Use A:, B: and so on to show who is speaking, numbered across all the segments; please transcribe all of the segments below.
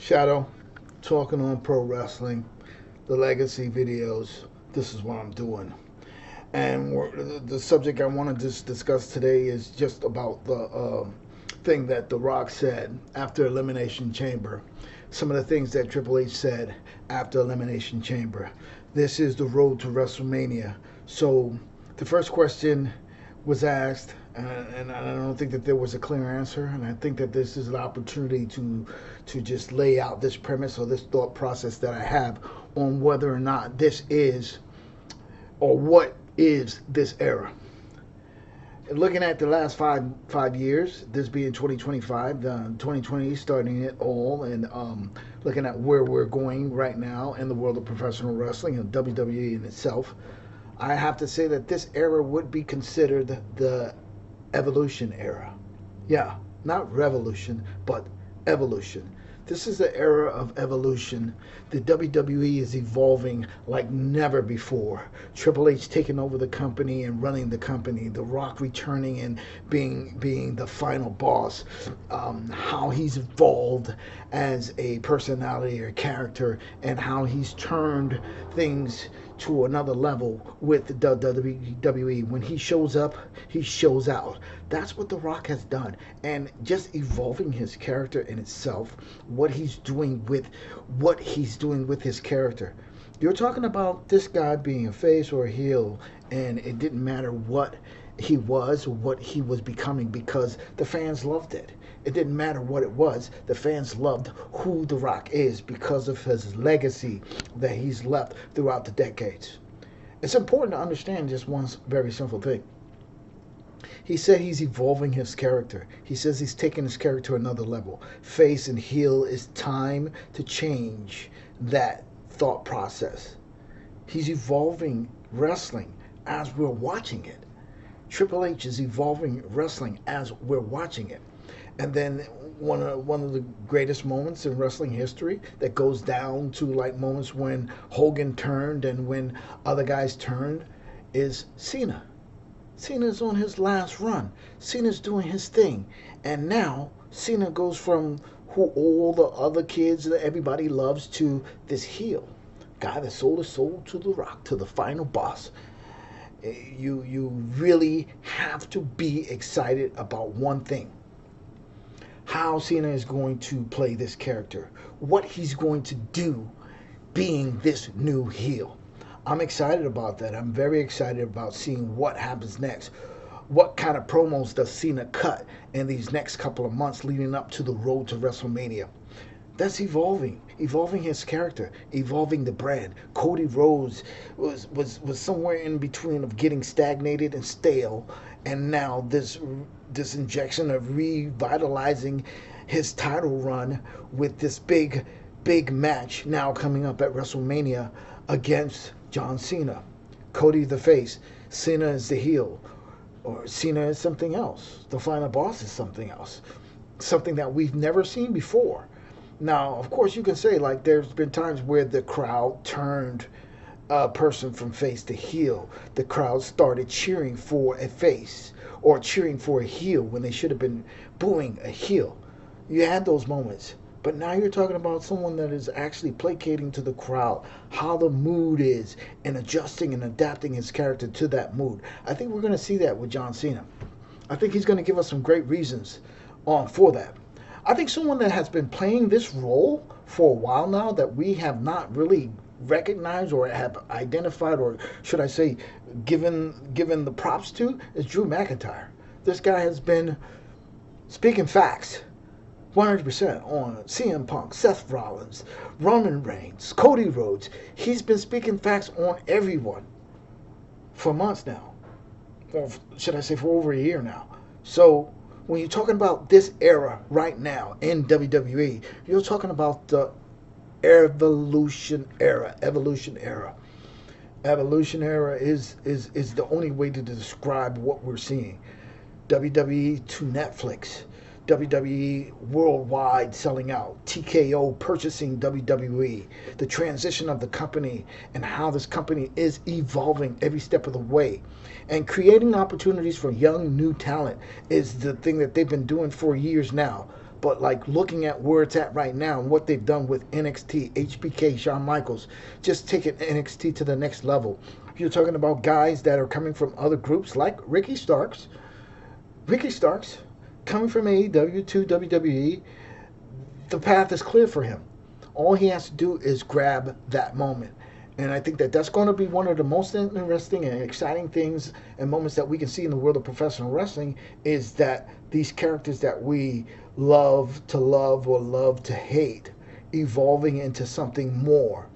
A: Shadow, talking on pro wrestling, the legacy videos. This is what I'm doing. And the subject I want to discuss today is just about the thing that The Rock said after Elimination Chamber. Some of the things that Triple H said after Elimination Chamber. This is the road to WrestleMania. So the first question was asked, and I don't think that there was a clear answer. And I think that this is an opportunity to just lay out this premise or this thought process that I have on whether or not this is or what is this era. Looking at the last five years, this being 2025, 2020 starting it all, and looking at where we're going right now in the world of professional wrestling and WWE in itself, I have to say that this era would be considered the Evolution Era. Yeah, not revolution, but evolution. This is the era of evolution. The WWE is evolving like never before. Triple H taking over the company and running the company. The Rock returning and being the final boss. How he's evolved as a personality or character, and how he's turned things to another level with the WWE. When he shows up, he shows out. That's what The Rock has done. And just evolving his character in itself, what he's doing with his character. You're talking about this guy being a face or a heel, and it didn't matter what he was or what he was becoming because the fans loved it. It didn't matter what it was. The fans loved who The Rock is because of his legacy that he's left throughout the decades. It's important to understand just one very simple thing. He said he's evolving his character. He says he's taking his character to another level. Face and heel, it's time to change that thought process. He's evolving wrestling as we're watching it. Triple H is evolving wrestling as we're watching it. And then one of the greatest moments in wrestling history that goes down to like moments when Hogan turned and when other guys turned is Cena. Cena's on his last run. Cena's doing his thing. And now Cena goes from who all the other kids that everybody loves to this heel. Guy that sold his soul to The Rock, to the final boss. You really have to be excited about one thing. How Cena is going to play this character. What he's going to do being this new heel. I'm excited about that. I'm very excited about seeing what happens next. What kind of promos does Cena cut in these next couple of months leading up to the road to WrestleMania? That's evolving his character, evolving the brand. Cody Rhodes was somewhere in between of getting stagnated and stale, and now this injection of revitalizing his title run with this big match now coming up at WrestleMania against John Cena. Cody the face, Cena is the heel, or Cena is something else. The final boss is something else, something that we've never seen before. Now, of course, you can say like there's been times where the crowd turned a person from face to heel. The crowd started cheering for a face or cheering for a heel when they should have been booing a heel. You had those moments. But now you're talking about someone that is actually placating to the crowd, how the mood is, and adjusting and adapting his character to that mood. I think we're going to see that with John Cena. I think he's going to give us some great reasons for that. I think someone that has been playing this role for a while now that we have not really recognized or have identified, or should I say given the props to, is Drew McIntyre. This guy has been speaking facts 100% on CM Punk, Seth Rollins, Roman Reigns, Cody Rhodes. He's been speaking facts on everyone for months now. Or should I say for over a year now. So when you're talking about this era right now in WWE, you're talking about the Evolution Era. Evolution Era. Evolution Era is the only way to describe what we're seeing. WWE to Netflix. WWE worldwide selling out, TKO purchasing WWE, the transition of the company and how this company is evolving every step of the way. And creating opportunities for young, new talent is the thing that they've been doing for years now. But like looking at where it's at right now and what they've done with NXT, HBK, Shawn Michaels, just taking NXT to the next level. You're talking about guys that are coming from other groups like Ricky Starks. Ricky Starks coming from AEW to WWE. The path is clear for him. All he has to do is grab that moment. And I think that that's going to be one of the most interesting and exciting things and moments that we can see in the world of professional wrestling, is that these characters that we love or love to hate evolving into something more,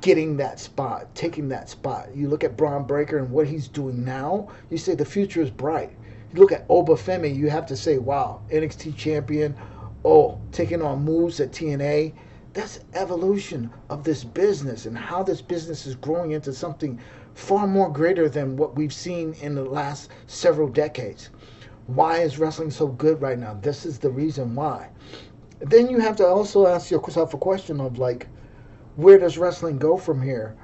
A: getting that spot, taking that spot. You look at Braun Breaker and what he's doing now, you say the future is bright. You look at Obafemi, you have to say, wow, NXT champion, taking on moves at TNA. That's evolution of this business and how this business is growing into something far more greater than what we've seen in the last several decades. Why is wrestling so good right now? This is the reason why. Then you have to also ask yourself a question of like, where does wrestling go from here?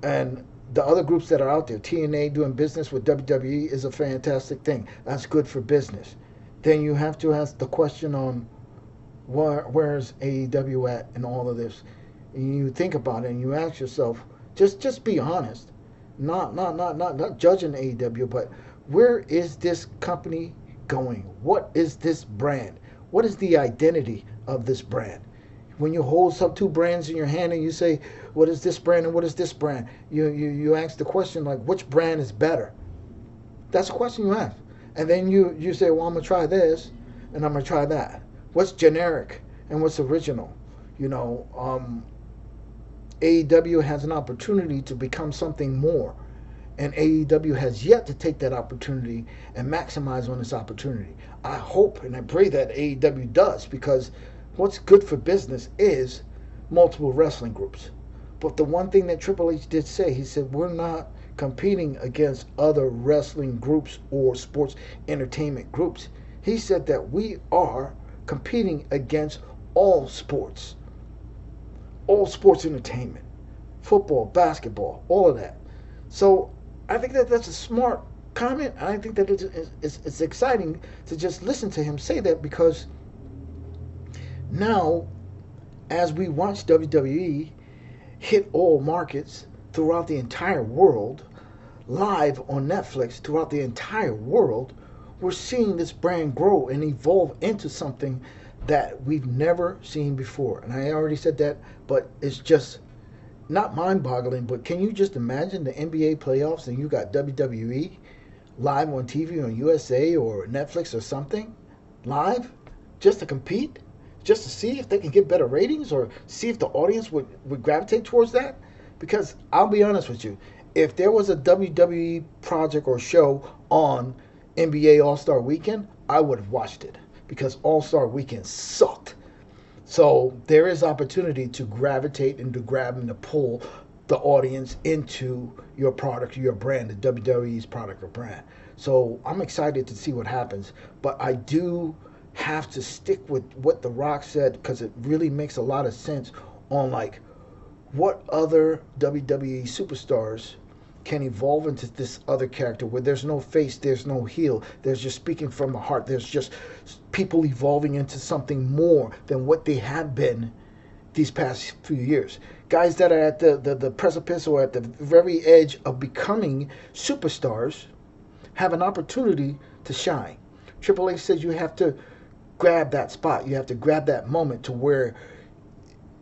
A: And the other groups that are out there, TNA doing business with WWE is a fantastic thing. That's good for business. Then you have to ask the question on, where's AEW at in all of this? And you think about it and you ask yourself, just be honest, not judging AEW, but where is this company going? What is this brand? What is the identity of this brand? When you hold some two brands in your hand and you say, what is this brand and what is this brand? You ask the question like, which brand is better? That's a question you ask. And then you say, well, I'm going to try this and I'm going to try that. What's generic and what's original? AEW has an opportunity to become something more. And AEW has yet to take that opportunity and maximize on this opportunity. I hope and I pray that AEW does, because what's good for business is multiple wrestling groups. But the one thing that Triple H did say, he said, we're not competing against other wrestling groups or sports entertainment groups. He said that we are competing against all sports entertainment, football, basketball, all of that. So I think that that's a smart comment. I think that it's exciting to just listen to him say that, because now, as we watch WWE hit all markets throughout the entire world, live on Netflix throughout the entire world, we're seeing this brand grow and evolve into something that we've never seen before. And I already said that, but it's just not mind-boggling. But can you just imagine the NBA playoffs and you got WWE live on TV on USA or Netflix or something live just to compete, just to see if they can get better ratings or see if the audience would gravitate towards that? Because I'll be honest with you, if there was a WWE project or show on NBA All-Star Weekend, I would have watched it, because All-Star Weekend sucked. So there is opportunity to gravitate and to grab and to pull the audience into your product, your brand, the WWE's product or brand. So I'm excited to see what happens, but I do have to stick with what The Rock said, because it really makes a lot of sense on like what other WWE superstars can evolve into this other character where there's no face, there's no heel, there's just speaking from the heart, there's just people evolving into something more than what they have been these past few years. Guys that are at the precipice or at the very edge of becoming superstars have an opportunity to shine. Triple H says you have to grab that spot, you have to grab that moment to where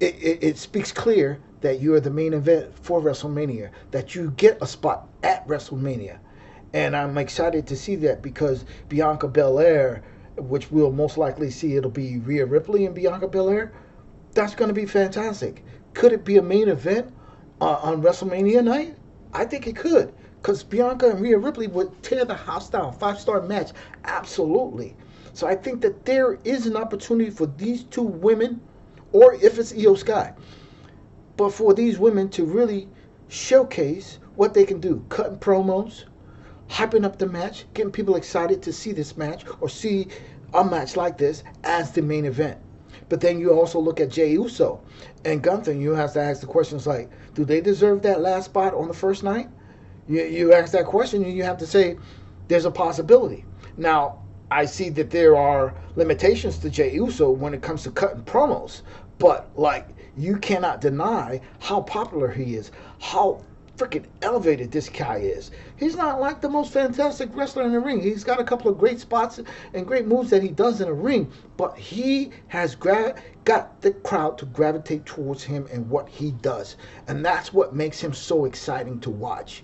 A: it speaks clear that you are the main event for WrestleMania, that you get a spot at WrestleMania. And I'm excited to see that, because Bianca Belair, which we'll most likely see, it'll be Rhea Ripley and Bianca Belair, that's going to be fantastic. Could it be a main event on WrestleMania night? I think it could, because Bianca and Rhea Ripley would tear the house down. 5-star match, absolutely. So I think that there is an opportunity for these two women, or if it's Io Sky, but for these women to really showcase what they can do. Cutting promos, hyping up the match, getting people excited to see this match or see a match like this as the main event. But then you also look at Jey Uso and Gunther, and you have to ask the questions like, do they deserve that last spot on the first night? You ask that question and you have to say, there's a possibility. Now, I see that there are limitations to Jey Uso when it comes to cutting promos, but like you cannot deny how popular he is, how freaking elevated this guy is. He's not like the most fantastic wrestler in the ring. He's got a couple of great spots and great moves that he does in the ring, but he has got the crowd to gravitate towards him and what he does, and that's what makes him so exciting to watch.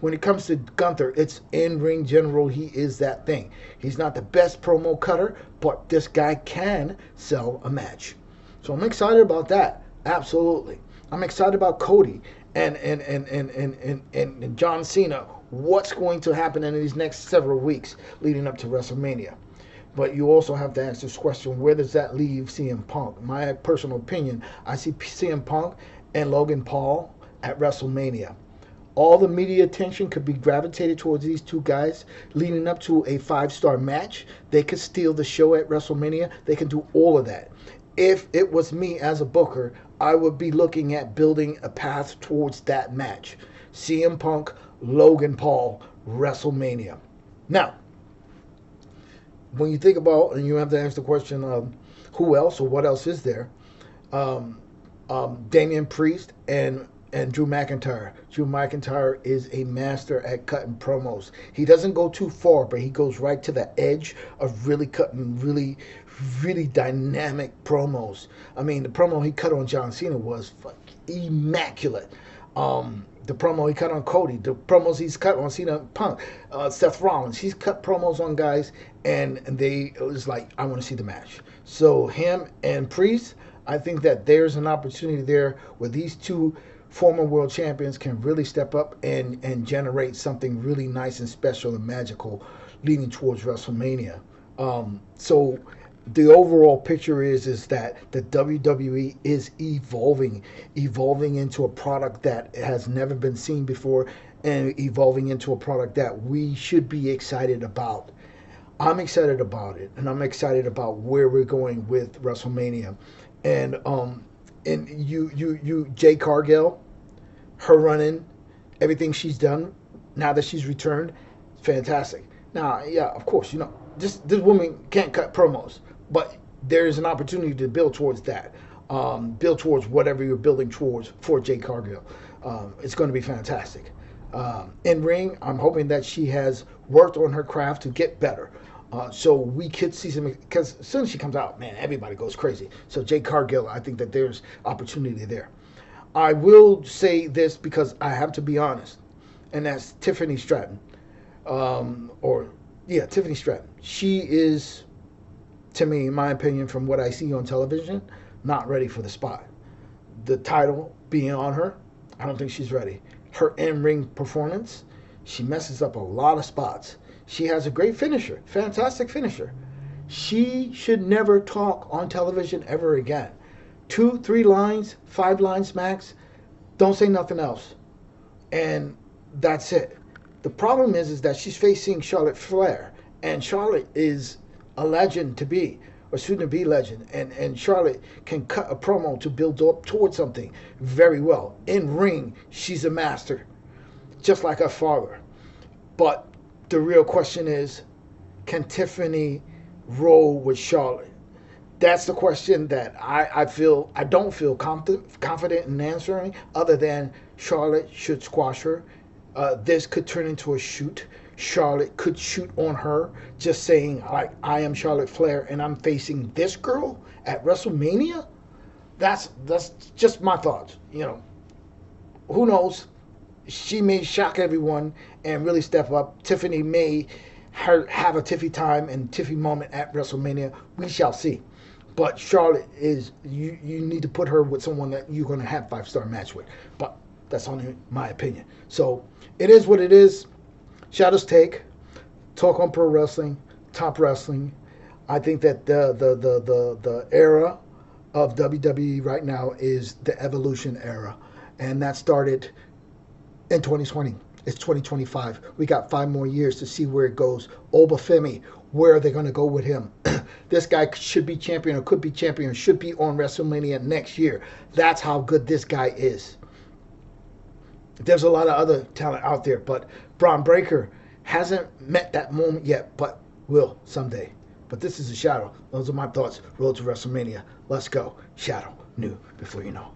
A: When it comes to Gunther, it's in-ring general. He is that thing. He's not the best promo cutter, but this guy can sell a match. So I'm excited about that. Absolutely. I'm excited about Cody and John Cena. What's going to happen in these next several weeks leading up to WrestleMania? But you also have to ask this question, where does that leave CM Punk? My personal opinion, I see CM Punk and Logan Paul at WrestleMania. All the media attention could be gravitated towards these two guys leading up to a 5-star match. They could steal the show at WrestleMania. They can do all of that. If it was me as a booker, I would be looking at building a path towards that match. CM Punk, Logan Paul, WrestleMania. Now, when you think about, and you have to ask the question of who else or what else is there, Damian Priest and Drew McIntyre. Drew McIntyre is a master at cutting promos. He doesn't go too far, but he goes right to the edge of really cutting really dynamic promos. I mean, the promo he cut on John Cena was immaculate. The promo he cut on Cody, the promos he's cut on Cena Punk, Seth Rollins. He's cut promos on guys, and it was like, I want to see the match. So him and Priest, I think that there's an opportunity there where these two former world champions can really step up and generate something really nice and special and magical leading towards WrestleMania. So the overall picture is that the WWE is evolving into a product that has never been seen before and evolving into a product that we should be excited about. I'm excited about it, and I'm excited about where we're going with WrestleMania. And Jade Cargill, her running, everything she's done now that she's returned, fantastic. Now, yeah, of course, this woman can't cut promos, but there's an opportunity to build towards that. Build towards whatever you're building towards for Jade Cargill. It's going to be fantastic. In ring, I'm hoping that she has worked on her craft to get better. So we could see some, because as soon as she comes out, man, everybody goes crazy. So Jade Cargill, I think that there's opportunity there. I will say this because I have to be honest, and that's Tiffany Stratton. Tiffany Stratton. She is, to me, in my opinion, from what I see on television, not ready for the spot. The title being on her, I don't think she's ready. Her in-ring performance, she messes up a lot of spots. She has a great finisher, fantastic finisher. She should never talk on television ever again. 2, 3 lines, 5 lines max. Don't say nothing else. And that's it. The problem is that she's facing Charlotte Flair. And Charlotte is a legend to be, or soon to be legend. And Charlotte can cut a promo to build up towards something very well. In ring, she's a master. Just like her father. But the real question is, can Tiffany roll with Charlotte? That's the question that I don't feel confident in answering, other than Charlotte should squash her. This could turn into a shoot. Charlotte could shoot on her, just saying, like, I am Charlotte Flair and I'm facing this girl at WrestleMania. That's just my thoughts. Who knows? She may shock everyone and really step up. Tiffany may have a Tiffy time and Tiffy moment at WrestleMania. We shall see. But Charlotte is, you need to put her with someone that you're going to have 5-star match with. But that's only my opinion. So it is what it is. Shadow's Take, talk on pro wrestling, top wrestling. I think that the era of WWE right now is the Evolution Era. And that started in 2020. It's 2025. We got 5 more years to see where it goes. Obafemi, where are they going to go with him? This guy should be champion or could be champion or should be on WrestleMania next year. That's how good this guy is. There's a lot of other talent out there, but Braun Breaker hasn't met that moment yet. But Will someday. But this is a Shadow. Those are my thoughts. Road to WrestleMania. Let's go. Shadow. New. Before you know.